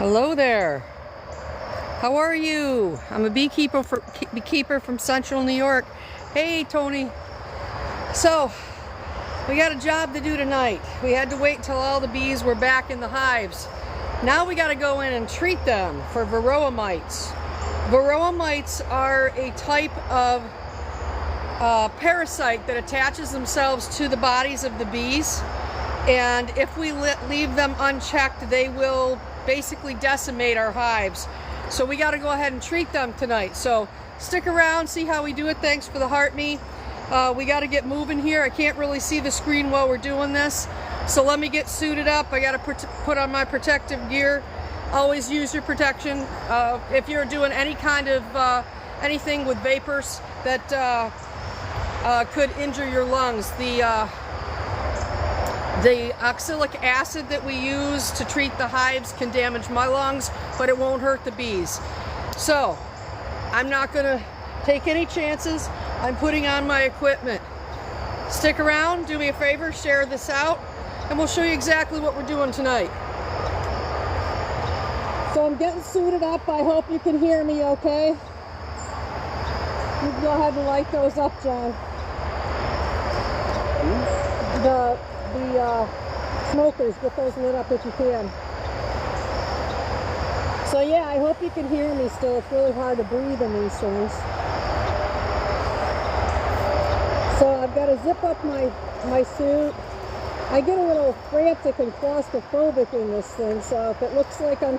Hello there. How are you? I'm a beekeeper from Central New York. Hey, Tony. So, we got a job to do tonight. We had to wait until all the bees were back in the hives. Now we got to go in and treat them for varroa mites. Varroa mites are a type of parasite that attaches themselves to the bodies of the bees, and if we leave them unchecked, they will basically decimate our hives. So we got to go ahead and treat them tonight. So stick around, see how we do it. Thanks for the heart me. We got to get moving here. I can't really see the screen while we're doing this, so let me get suited up. I got to put on my protective gear. Always use your protection if you're doing any kind of anything with vapors that could injure your lungs. The oxalic acid that we use to treat the hives can damage my lungs, but it won't hurt the bees. So I'm not going to take any chances. I'm putting on my equipment. Stick around, do me a favor, share this out, and we'll show you exactly what we're doing tonight. So I'm getting suited up. I hope you can hear me okay. You can go ahead and light those up, John. The smokers, get those lit up if you can. So yeah, I hope you can hear me still. It's really hard to breathe in these things. So I've got to zip up my suit. I get a little frantic and claustrophobic in this thing, so if it looks like I'm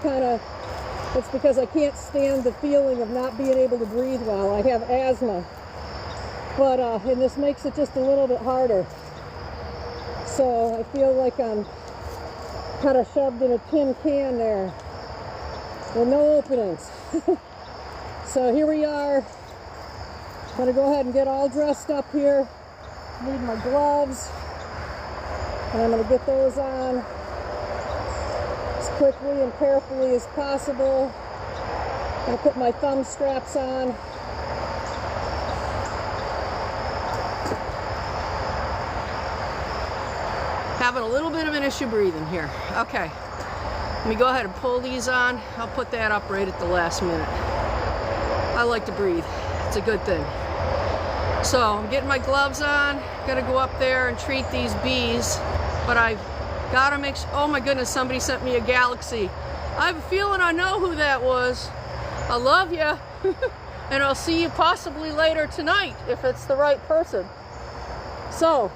it's because I can't stand the feeling of not being able to breathe well. I have asthma, but and this makes it just a little bit harder. So I feel like I'm kind of shoved in a tin can there with no openings. So here we are. I'm going to go ahead and get all dressed up here. Need my gloves. And I'm going to get those on as quickly and carefully as possible. I'm going to put my thumb straps on. Having a little bit of an issue breathing here. Okay, let me go ahead and pull these on. I'll put that up right at the last minute. I like to breathe. It's a good thing. So I'm getting my gloves on. Gotta go up there and treat these bees. But I've gotta make sure. Oh my goodness, somebody sent me a galaxy. I have a feeling I know who that was. I love you. And I'll see you possibly later tonight if it's the right person. So,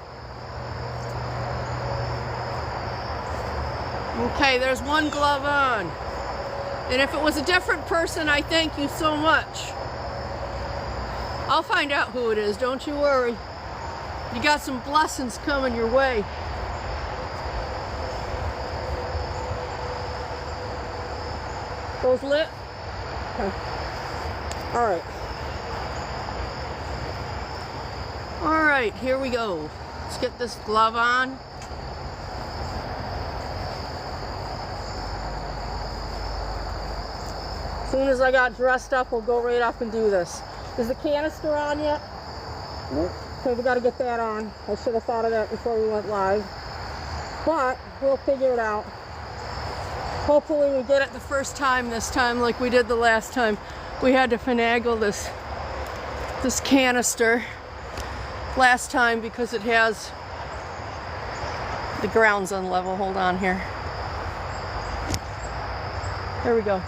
okay, there's one glove on. And if it was a different person, I thank you so much. I'll find out who it is, don't you worry. You got some blessings coming your way. Those lit? Okay. Alright. Alright, here we go. Let's get this glove on. As soon as I got dressed up, we'll go right up and do this. Is the canister on yet? Nope. Okay, we got to get that on. I should have thought of that before we went live. But we'll figure it out. Hopefully we get it the first time this time like we did the last time. We had to finagle this canister last time because it has the ground's unlevel. Hold on here. There we go.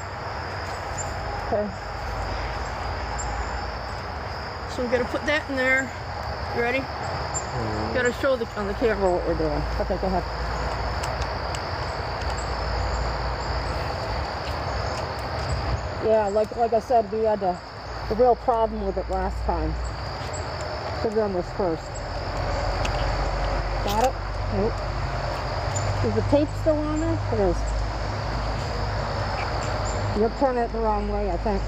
Okay. So we're gonna put that in there. You ready? Gotta show on the camera what we're doing. Okay, go ahead. Yeah, like I said, we had a real problem with it last time. Should have done this first. Got it? Nope. Is the tape still on there? It is. You're turning it the wrong way, I think.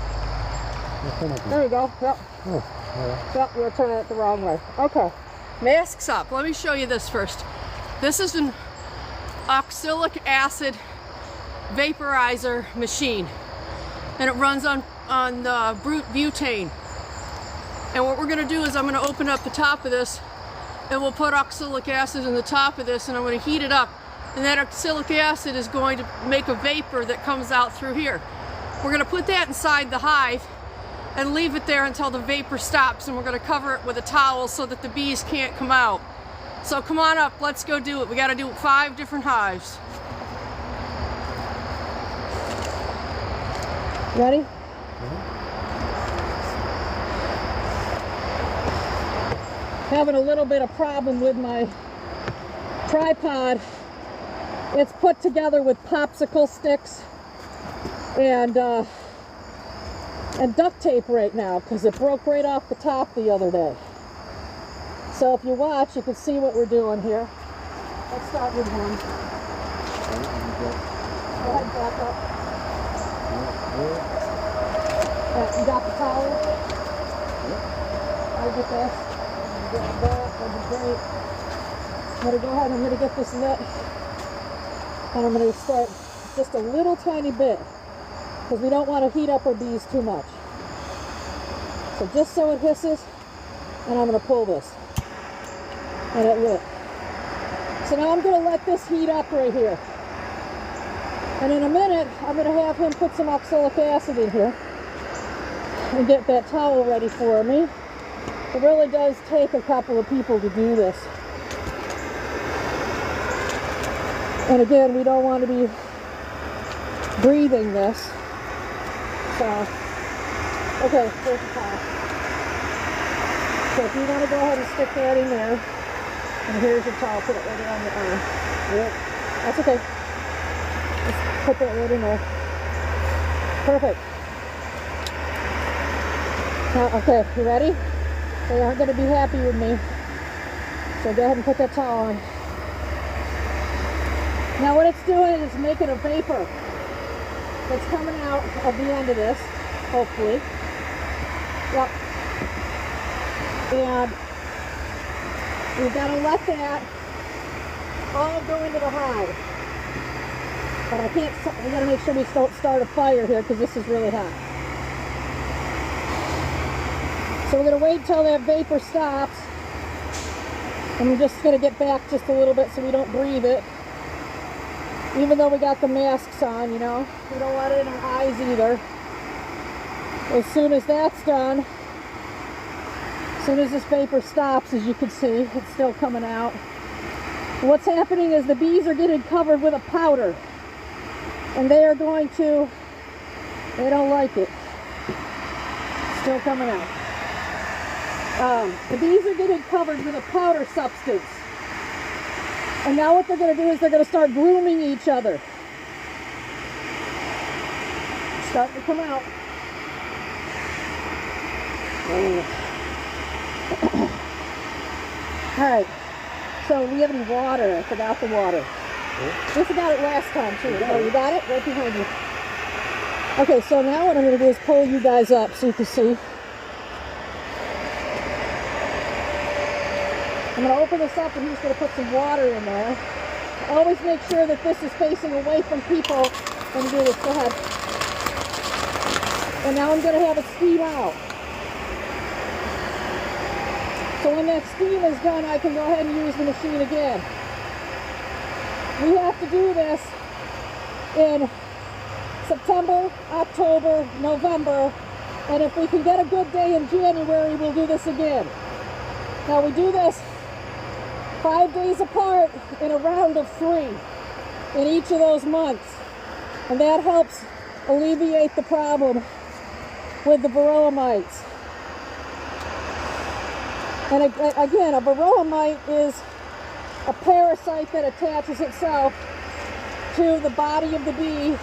There you go. Yep. Oh, yeah. Yep, you're turning it the wrong way. Okay. Masks up. Let me show you this first. This is an oxalic acid vaporizer machine. And it runs on butane. And what we're going to do is I'm going to open up the top of this and we'll put oxalic acid in the top of this and I'm going to heat it up and that oxalic acid is going to make a vapor that comes out through here. We're going to put that inside the hive and leave it there until the vapor stops, and we're going to cover it with a towel so that the bees can't come out. So come on up, let's go do it. We got to do 5 different hives. Ready? Having a little bit of problem with my tripod. It's put together with popsicle sticks and duct tape right now because it broke right off the top the other day. So if you watch, you can see what we're doing here. Let's start with one. Go ahead, back up. You got the towel? I'll get this. Get that. That'd be great. I'm going to go ahead and I'm going to get this lit. And I'm going to start just a little tiny bit because we don't want to heat up our bees too much. So just so it hisses, and I'm going to pull this. And it lit. So now I'm going to let this heat up right here. And in a minute, I'm going to have him put some oxalic acid in here and get that towel ready for me. It really does take a couple of people to do this. And again, we don't want to be breathing this. So, okay, here's the towel. So if you want to go ahead and stick that in there, and here's your towel, put it right around your arm. Yep, that's okay. Just put that right in there. Perfect. Now, okay, you ready? They aren't going to be happy with me. So go ahead and put that towel on. Now what it's doing is making a vapor that's coming out of the end of this, hopefully. Yep. And we've got to let that all go into the hive. But I can't, we got to make sure we don't start a fire here because this is really hot. So we're going to wait till that vapor stops. And we're just going to get back just a little bit so we don't breathe it. Even though we got the masks on, you know. We don't want it in our eyes either. As soon as that's done, as soon as this vapor stops, as you can see, it's still coming out. What's happening is the bees are getting covered with a powder. And they are going to, they don't like it. Still coming out. The bees are getting covered with a powder substance. And now what they're going to do is they're going to start grooming each other. It's starting to come out. Alright, so we have any water? I forgot the water. We forgot it last time too. Oh, you got it? Right behind you. Okay, so now what I'm going to do is pull you guys up so you can see. I'm going to open this up and he's going to put some water in there. Always make sure that this is facing away from people when you do this. Go ahead. And now I'm going to have it steam out. So when that steam is done, I can go ahead and use the machine again. We have to do this in September, October, November, and if we can get a good day in January, we'll do this again. Now we do this 5 days apart in a round of 3 in each of those months. And that helps alleviate the problem with the varroa mites. And again, a varroa mite is a parasite that attaches itself to the body of the bee.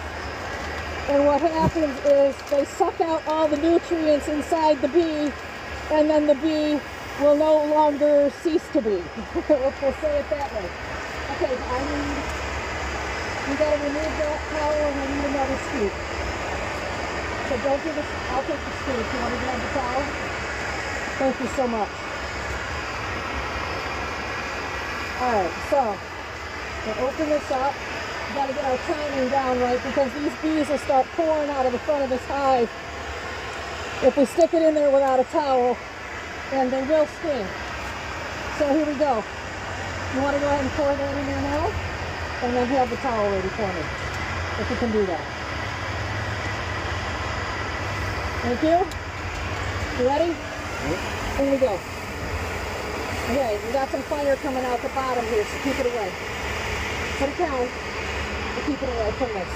And what happens is they suck out all the nutrients inside the bee, and then the bee will no longer cease to be. We'll say it that way. Okay, we got to remove that towel and we need another scoop. So don't do this, I'll take the scoop. You want to grab the towel? Thank you so much. Alright, so we'll open this up. We've got to get our timing down right because these bees will start pouring out of the front of this hive if we stick it in there without a towel. And they will sting. So here we go. You want to go ahead and pour that in there now? and then have the towel ready for me, if you can do that. Thank you. You ready? Here we go. Okay, we got some fire coming out the bottom here, so keep it away. Put it down, and keep it away from this.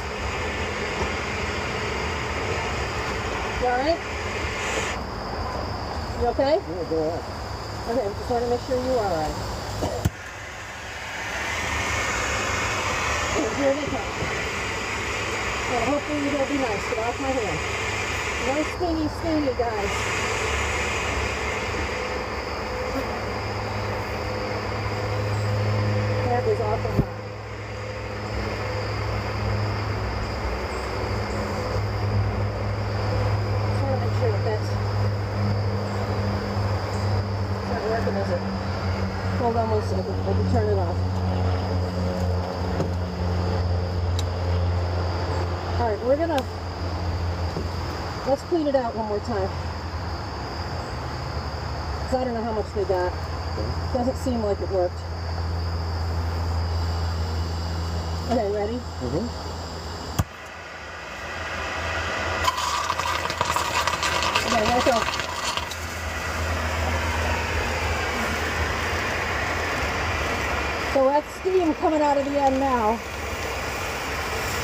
You alright? You okay? Yeah, go ahead. Okay, just want to make sure you are alright. Here they come. Well, hopefully they'll be nice. Get off my hand. No stingy, guys. That is awful hot. Just want to make sure that that's not working, is it? Hold on one second. Let me turn it off. Alright, let's clean it out one more time. Because I don't know how much they got. Doesn't seem like it worked. Okay, ready? Mm-hmm. Okay, let's go. So that's steam coming out of the end now.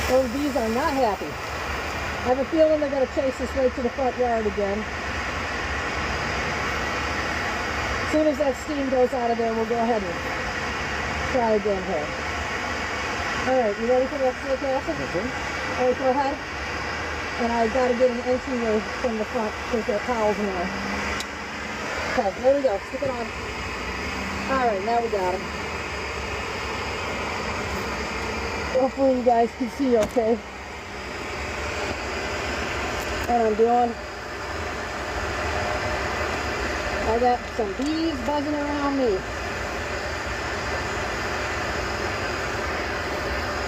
Those bees are not happy. I have a feeling they're going to chase us right to the front yard again. As soon as that steam goes out of there, we'll go ahead and try again here. Alright, you ready for the acetic acid? Okay. Alright, go ahead. And I've got to get an entryway from the front because there are towels in there. Okay, there we go. Stick it on. Alright, now we got them. Hopefully you guys can see okay what I'm doing. I got some bees buzzing around me.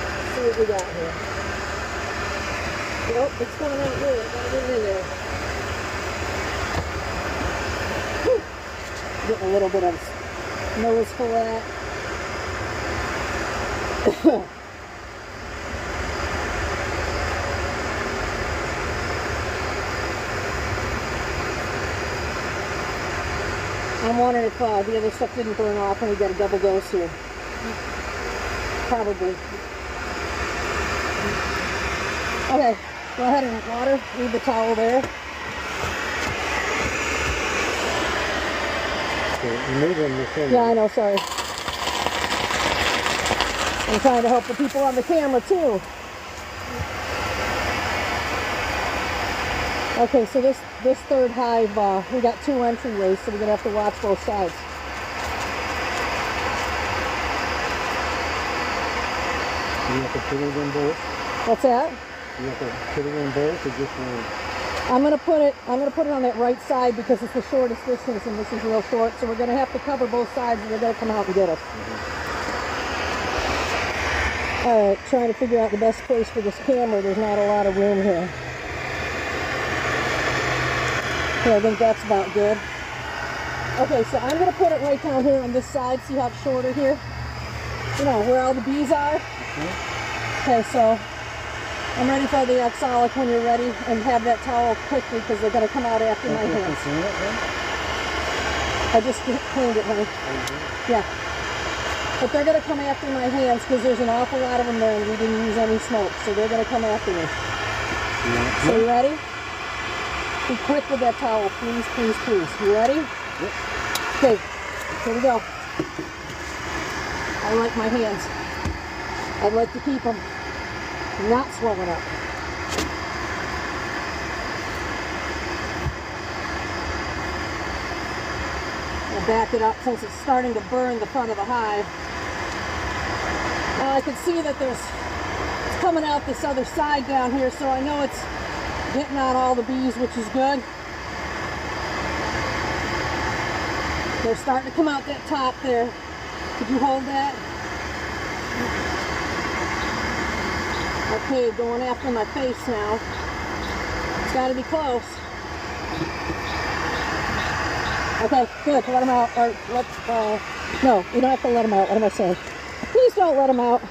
Let's see what we got here. Nope, it's coming out good. I gotta get it in there. Whew. Getting a little bit of nose full of that. I'm wondering if the other stuff didn't burn off and we got a double dose here. Probably. Okay, go ahead and water. Leave the towel there. Okay, you made them the same. Yeah, I know, sorry. I'm trying to help the people on the camera too. Okay, so this third hive, we got 2 entryways, so we're going to have to watch both sides. You have to put it in both? What's that? You have to put it in both or just one? I'm going to put it on that right side because it's the shortest distance and this is real short, so we're going to have to cover both sides and they're going to come out and get us. Alright, trying to figure out the best place for this camera. There's not a lot of room here. Okay, I think that's about good. Okay, so I'm going to put it right down here on this side. See how it's shorter here? You know, where all the bees are? Okay, so I'm ready for the oxalic when you're ready, and have that towel quickly because they're going to come out after my hands. I just cleaned it, honey. Yeah. But they're going to come after my hands because there's an awful lot of them there and we didn't use any smoke, so they're going to come after me. So you ready? Be quick with that towel, please, please, please. You ready? Yep. Okay, here we go. I like my hands. I'd like to keep them not swelling up. I'll back it up since it's starting to burn the front of the hive. I can see that it's coming out this other side down here, so I know it's getting on all the bees, which is good. They're starting to come out that top there. Could you hold that? Okay, going after my face now. It's got to be close. Okay, good. Let them out. Or no, you don't have to let them out. What am I saying? Please don't let them out.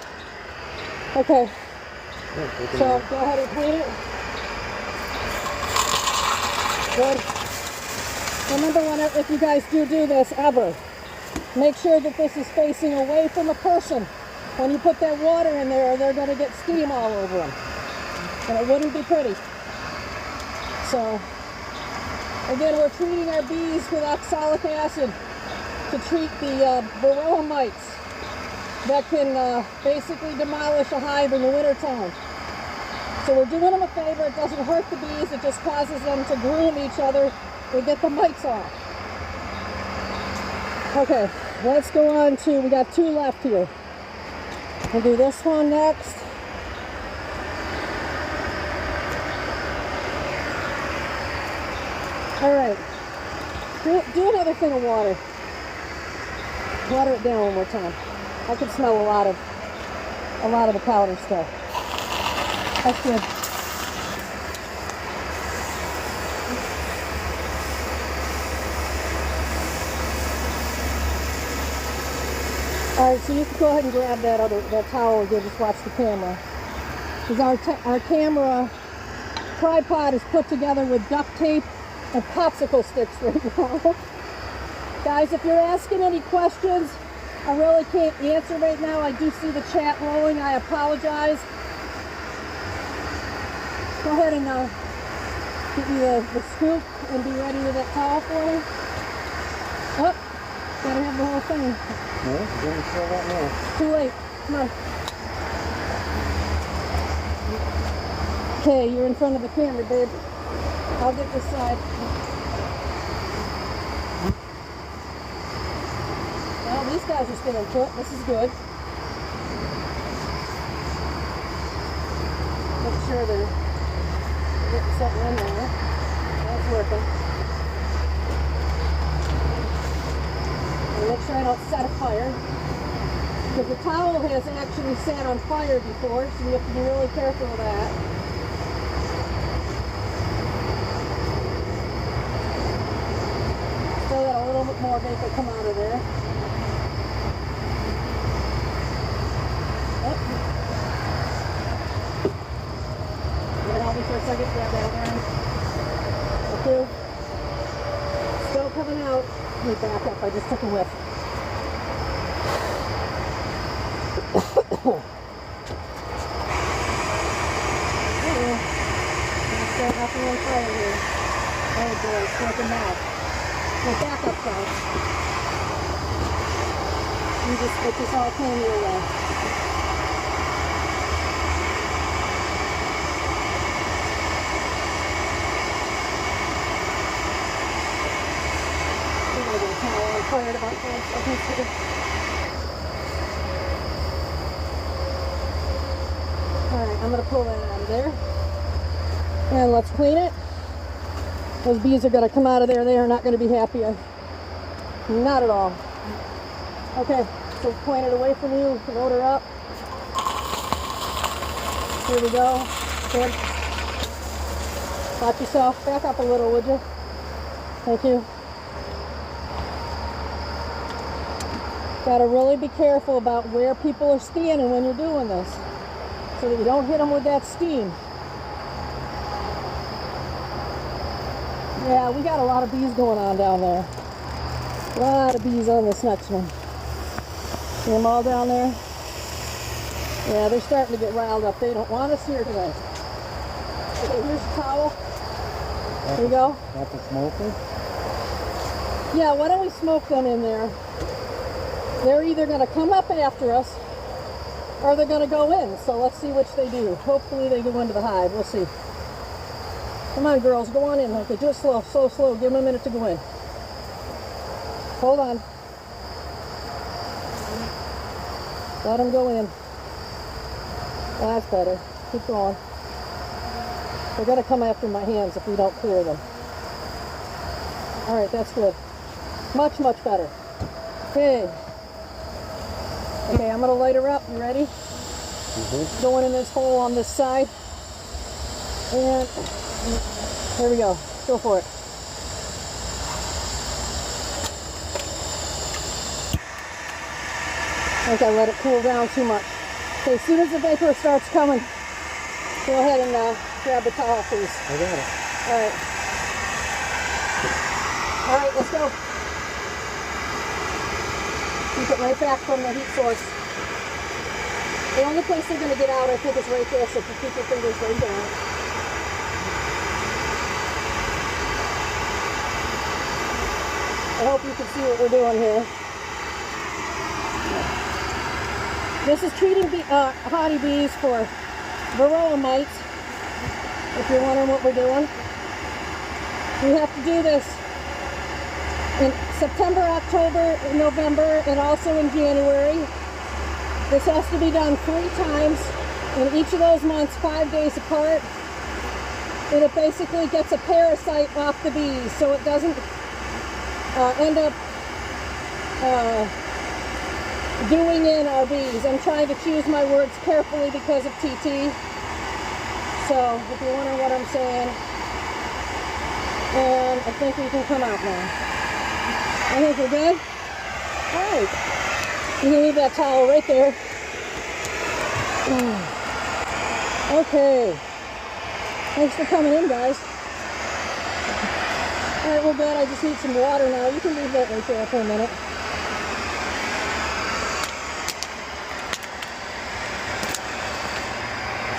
Okay, Yeah, we can- so go ahead and clean it. Good. Remember, if you guys do this ever, make sure that this is facing away from the person. When you put that water in there, they're going to get steam all over them. And it wouldn't be pretty. So, again, we're treating our bees with oxalic acid to treat the varroa mites that can basically demolish a hive in the wintertime. So we're doing them a favor. It doesn't hurt the bees. It just causes them to groom each other and get the mites off. Okay, let's go on to, we got 2 left here. We'll do this one next. All right, do another thing of water. Water it down one more time. I can smell a lot of the powder stuff. That's good. All right, so you can go ahead and grab that towel again. Just watch the camera. Because our camera tripod is put together with duct tape and popsicle sticks right now. Guys, if you're asking any questions, I really can't answer right now. I do see the chat rolling. I apologize. Go ahead and get me the scoop and be ready with that towel for me. Oh, gotta have the whole thing. No, you're going to throw that now. Too late. Come on. Okay, you're in front of the camera, babe. I'll get this side. Well, these guys are staying put. This is good. Make sure they're getting something in there. That's working. And make sure I don't set a fire. Because the towel has actually sat on fire before, so you have to be really careful of that. Still got a little bit more vapor come out of there. Oh. You gonna help me for a second? Grab that iron. Okay. Still coming out. Let me back up. I just took a whiff. Nothing on fire here. Oh boy, it's like a mouth. Well, back up, guys. You just get this all clean your way. I'm gonna get a towel. I'm fired about 5 seconds here. Alright, I'm gonna pull that out of there. And let's clean it. Those bees are going to come out of there. They are not going to be happy. Not at all. Okay, so point it away from you. Load her up. Here we go. Good. Watch yourself. Back up a little, would you? Thank you. Got to really be careful about where people are standing when you're doing this, so that you don't hit them with that steam. Yeah, we got a lot of bees going on down there. A lot of bees on this next one. See them all down there? Yeah, they're starting to get riled up. They don't want us here today. Okay, here's the towel. There you go. That's a smoker? Yeah, why don't we smoke them in there? They're either going to come up after us or they're going to go in. So let's see which they do. Hopefully they go into the hive. We'll see. Come on, girls, go on in. Okay, do it slow, slow, slow. Give them a minute to go in. Hold on. Let them go in. That's better. Keep going. They're going to come after my hands if we don't clear them. All right, that's good. Much, much better. Okay. Okay, I'm going to light her up. You ready? Going in this hole on this side. And here we go. Go for it. I think I let it cool down too much. Okay, as soon as the vapor starts coming, go ahead and grab the towel, please. I got it. All right. All right, let's go. Keep it right back from the heat source. The only place they're going to get out, I think, is right there, so keep your fingers right down. I hope you can see what we're doing here. This is treating honey bees for varroa mites, if you're wondering what we're doing. We have to do this in September, October, November, and also in January. This has to be done 3 times in each of those months, 5 days apart. And it basically gets a parasite off the bees, so it doesn't end up doing in our bees. I'm trying to choose my words carefully because of TT. So if you're wondering what I'm saying, and I think we can come out now. I think we're good. All right. You can leave that towel right there. Okay. Thanks for coming in, guys. All right, we're good. I just need some water now. You can leave that right there for a minute.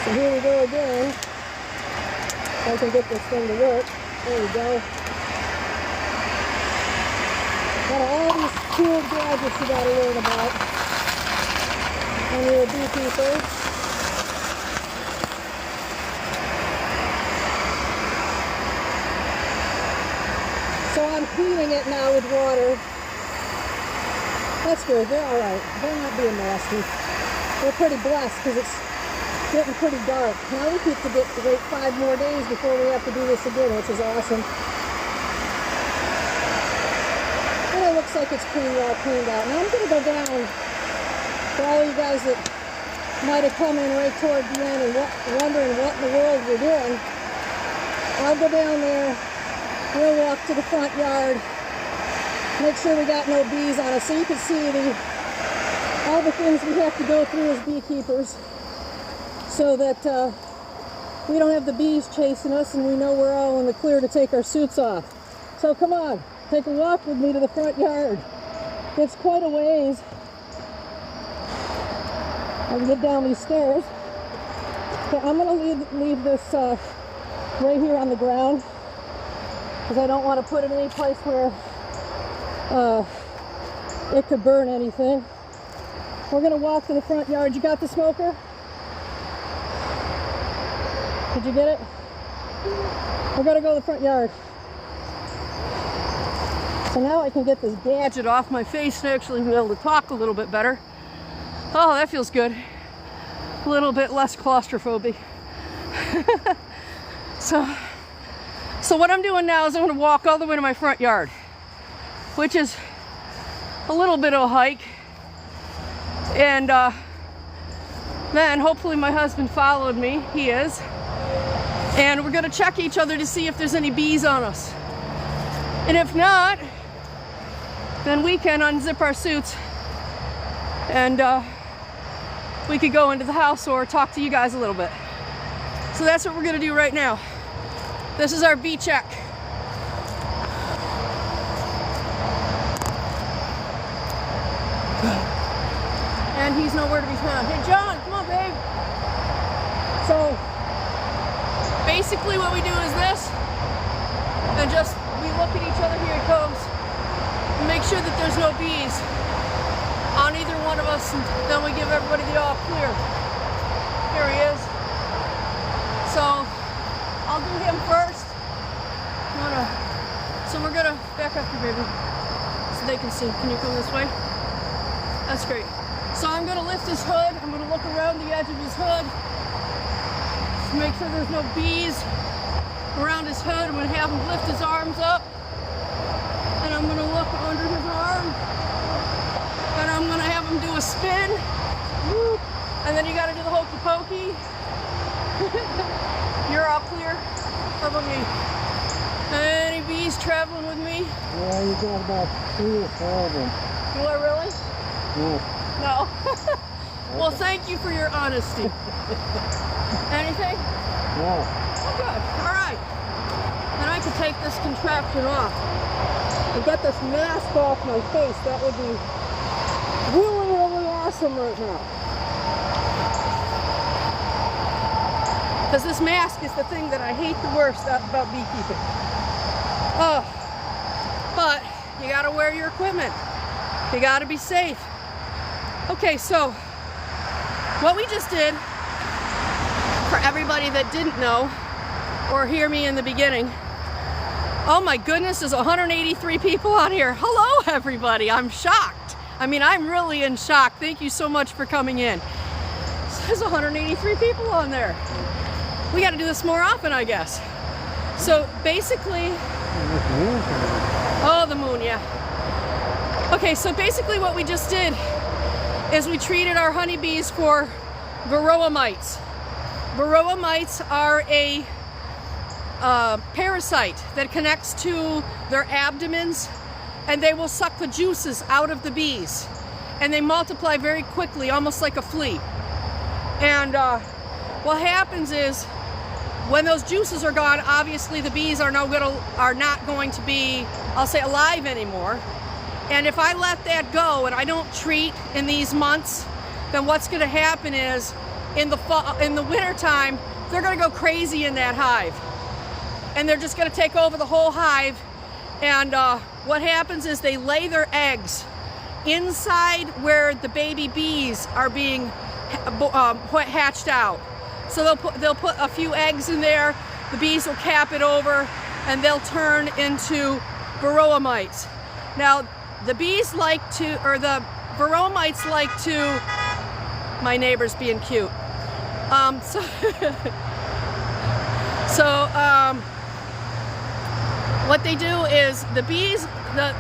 So here we go again. If I can get this thing to work. There we go. Got all these cool gadgets you gotta learn about when you're a beekeeper. So I'm cleaning it now with water. That's good, they're alright. They're not being nasty. We're pretty blessed because it's getting pretty dark. Now we keep to wait 5 more days before we have to do this again, which is awesome. And it looks like it's pretty well cleaned out. Now I'm going to go down for all you guys that might have come in right toward the end and wondering what in the world we're doing. I'll go down there. We'll walk to the front yard. Make sure we got no bees on us so you can see all the things we have to go through as beekeepers, so that we don't have the bees chasing us and we know we're all in the clear to take our suits off. So come on, take a walk with me to the front yard. It's quite a ways. I can get down these stairs. Okay, I'm going to leave this right here on the ground because I don't want to put it in any place where it could burn anything. We're going to walk to the front yard. You got the smoker? Did you get it? We're going to go to the front yard. So now I can get this gadget off my face and actually be able to talk a little bit better. Oh, that feels good. A little bit less claustrophobic. So what I'm doing now is I'm going to walk all the way to my front yard, which is a little bit of a hike. And then hopefully my husband followed me. He is. And we're going to check each other to see if there's any bees on us. And if not, then we can unzip our suits and we could go into the house or talk to you guys a little bit. So that's what we're going to do right now. This is our bee check. And he's nowhere to be found. Hey John, come on babe. So basically what we do is this, and just we look at each other, here it comes, and make sure that there's no bees on either one of us, and then we give everybody the all clear. Here he is. So I'll do him first. So we're gonna back up here, baby, so they can see. Can you come this way? That's great. So I'm gonna lift his hood. I'm gonna look around the edge of his hood to make sure there's no bees around his hood. I'm gonna have him lift his arms up, and I'm gonna look under his arm, and I'm gonna have him do a spin. Woo. And then you gotta do the hokey pokey. You're all clear. How about me? Any bees traveling with me? Yeah, you got about 3 or 4 of them. Do I really? No. No. Well, thank you for your honesty. Anything? No. Oh, good. All right. And I could take this contraption off and get this mask off my face. That would be really, really awesome right now. Because this mask is the thing that I hate the worst about beekeeping. Oh, but you gotta wear your equipment. You gotta be safe. Okay, so what we just did, for everybody that didn't know or hear me in the beginning, oh my goodness, there's 183 people on here. Hello, everybody. I'm shocked. I mean, I'm really in shock. Thank you so much for coming in. So there's 183 people on there. We got to do this more often, I guess. So basically, oh, the moon, yeah. Okay, so basically what we just did is we treated our honeybees for varroa mites. Varroa mites are a parasite that connects to their abdomens, and they will suck the juices out of the bees, and they multiply very quickly, almost like a flea. And what happens is, when those juices are gone, obviously the bees are not going to be, I'll say, alive anymore. And if I let that go and I don't treat in these months, then what's going to happen is in the winter time, they're going to go crazy in that hive, and they're just going to take over the whole hive. And what happens is they lay their eggs inside where the baby bees are being hatched out. So they'll put a few eggs in there, the bees will cap it over, and they'll turn into varroa mites. Now, the bees like to, or the varroa mites like to, my neighbor's being cute. What they do is the bees, the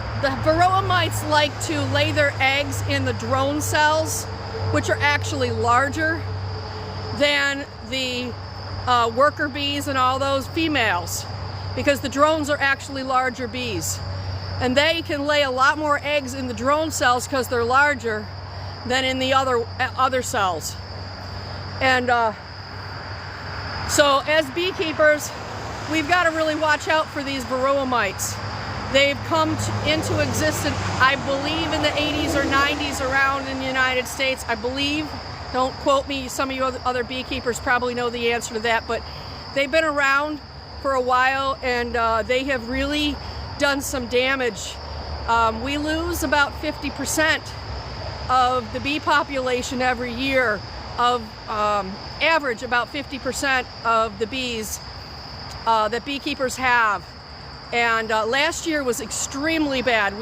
varroa mites like to lay their eggs in the drone cells, which are actually larger than the worker bees and all those females, because the drones are actually larger bees, and they can lay a lot more eggs in the drone cells because they're larger than in the other cells. And so as beekeepers, we've got to really watch out for these varroa mites. They've come into existence, I believe, in the 80s or 90s around in the United States, I believe. Don't quote me, some of you other beekeepers probably know the answer to that, but they've been around for a while, and they have really done some damage. We lose about 50% of the bee population every year, average about 50% of the bees that beekeepers have. And last year was extremely bad.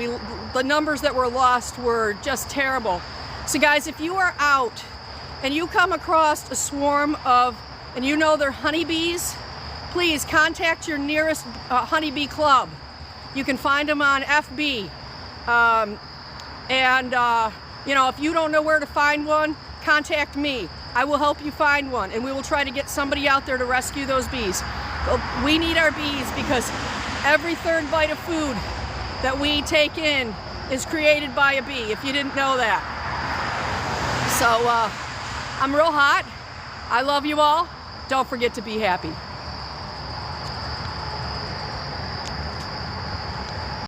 The numbers that were lost were just terrible. So guys, if you are out and you come across a swarm of, and you know they're honeybees, please contact your nearest honeybee club. You can find them on FB. You know, if you don't know where to find one, contact me. I will help you find one, and we will try to get somebody out there to rescue those bees. We need our bees because every third bite of food that we take in is created by a bee, if you didn't know that. So I'm real hot. I love you all. Don't forget to be happy.